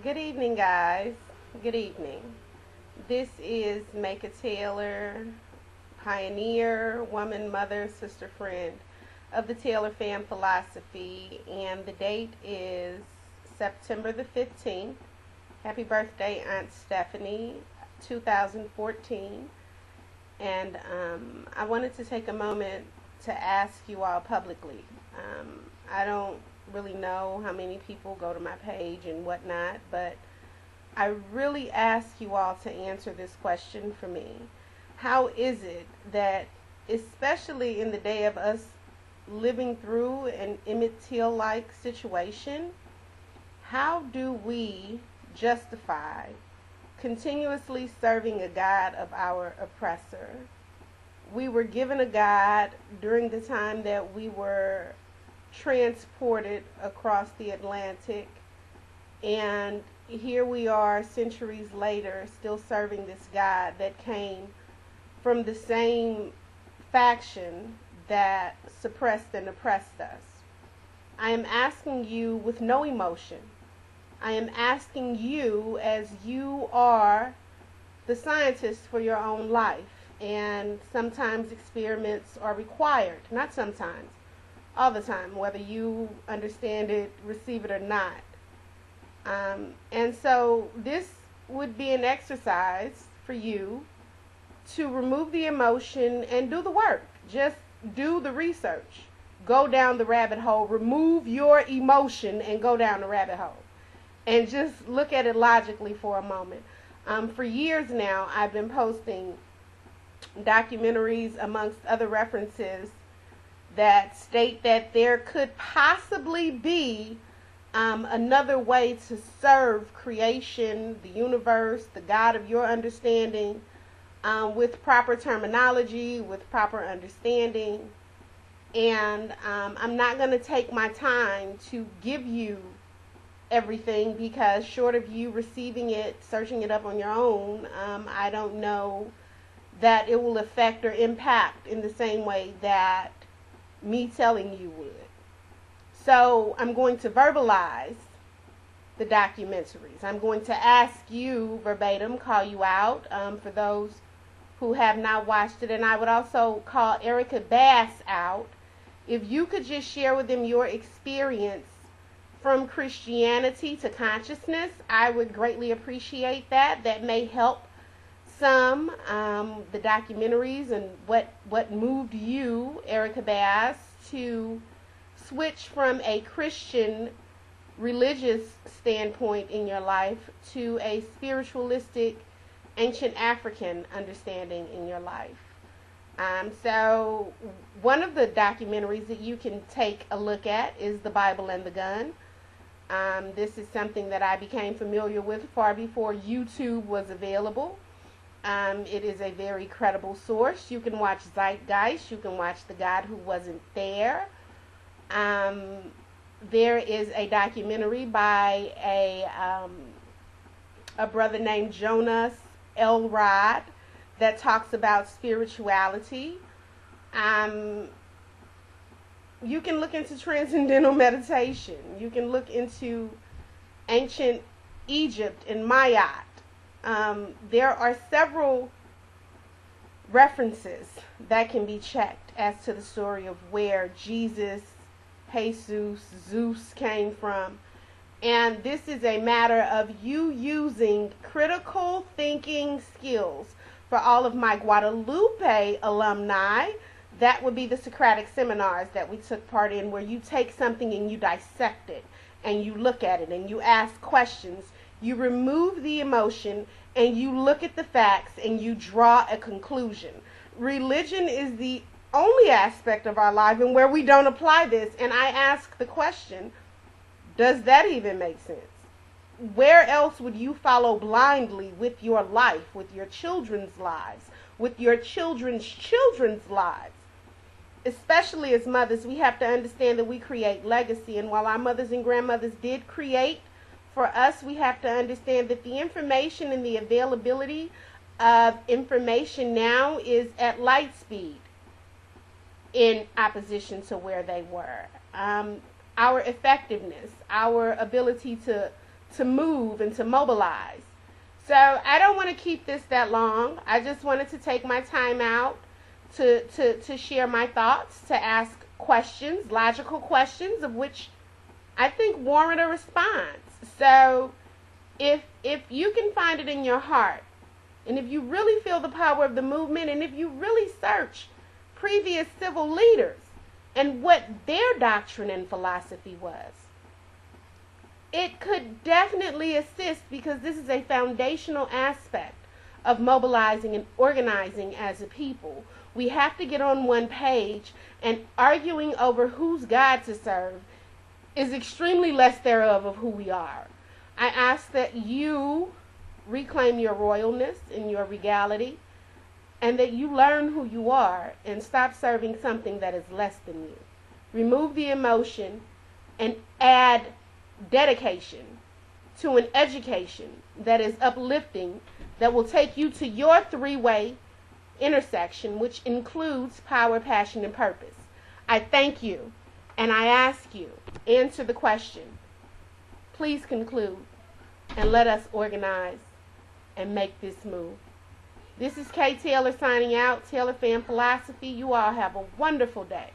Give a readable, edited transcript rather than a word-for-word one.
Good evening, guys. Good evening. This is Make Taylor, pioneer, woman, mother, sister, friend of the Taylor Fam Philosophy, and the date is September the 15th. Happy birthday, Aunt Stephanie, 2014. And I wanted to take a moment to ask you all publicly. I don't really know how many people go to my page and whatnot, but I really ask you all to answer this question for me. How is it that, especially in the day of us living through an Emmett Till-like situation, how do we justify continuously serving a God of our oppressor? We were given a God during the time that we were transported across the Atlantic, and here we are centuries later still serving this God that came from the same faction that suppressed and oppressed us. I am asking you with no emotion. I am asking you as you are the scientist for your own life, and sometimes experiments are required. Not sometimes, all the time, whether you understand it, receive it or not. And so this would be an exercise for you to remove the emotion and do the work. Just do the research. Go down the rabbit hole. Remove your emotion and go down the rabbit hole. And just look at it logically for a moment. For years now, I've been posting documentaries amongst other references that state that there could possibly be another way to serve creation, the universe, the God of your understanding, with proper terminology, with proper understanding. And I'm not going to take my time to give you everything, because short of you receiving it, searching it up on your own, I don't know that it will affect or impact in the same way that me telling you would. So I'm going to verbalize the documentaries. I'm going to ask you verbatim, call you out for those who have not watched it. And I would also call Erica Bass out. If you could just share with them your experience from Christianity to consciousness, I would greatly appreciate that. That may help some, the documentaries and what moved you, Erica Bass, to switch from a Christian religious standpoint in your life to a spiritualistic ancient African understanding in your life. So one of the documentaries that you can take a look at is The Bible and the Gun. This is something that I became familiar with far before YouTube was available. It is a very credible source. You can watch Zeitgeist. You can watch The God Who Wasn't There. There is a documentary by a brother named Jonas Elrod that talks about spirituality. You can look into transcendental meditation. You can look into ancient Egypt and Mayat. There are several references that can be checked as to the story of where Jesus, Zeus came from. And this is a matter of you using critical thinking skills. For all of my Guadalupe alumni, that would be the Socratic seminars that we took part in, where you take something and you dissect it, and you look at it, and you ask questions. You remove the emotion, and you look at the facts, and you draw a conclusion. Religion is the only aspect of our life and where we don't apply this. And I ask the question, does that even make sense? Where else would you follow blindly with your life, with your children's lives, with your children's children's lives? Especially as mothers, we have to understand that we create legacy. And while our mothers and grandmothers did create for us, we have to understand that the information and the availability of information now is at light speed in opposition to where they were. Our effectiveness, our ability to to move and to mobilize. So I don't want to keep this that long. I just wanted to take my time out to share my thoughts, to ask questions, logical questions, of which I think warrant a response. So if you can find it in your heart, and if you really feel the power of the movement, and if you really search previous civil leaders and what their doctrine and philosophy was, it could definitely assist, because this is a foundational aspect of mobilizing and organizing as a people. We have to get on one page, and arguing over whose God to serve is extremely less thereof of who we are. I ask that you reclaim your royalness and your regality, and that you learn who you are and stop serving something that is less than you. Remove the emotion and add dedication to an education that is uplifting, that will take you to your three-way intersection, which includes power, passion, and purpose. I thank you, and I ask you, answer the question. Please conclude, and let us organize and make this move. This is Kay Taylor signing out, Taylor Fan Philosophy. You all have a wonderful day.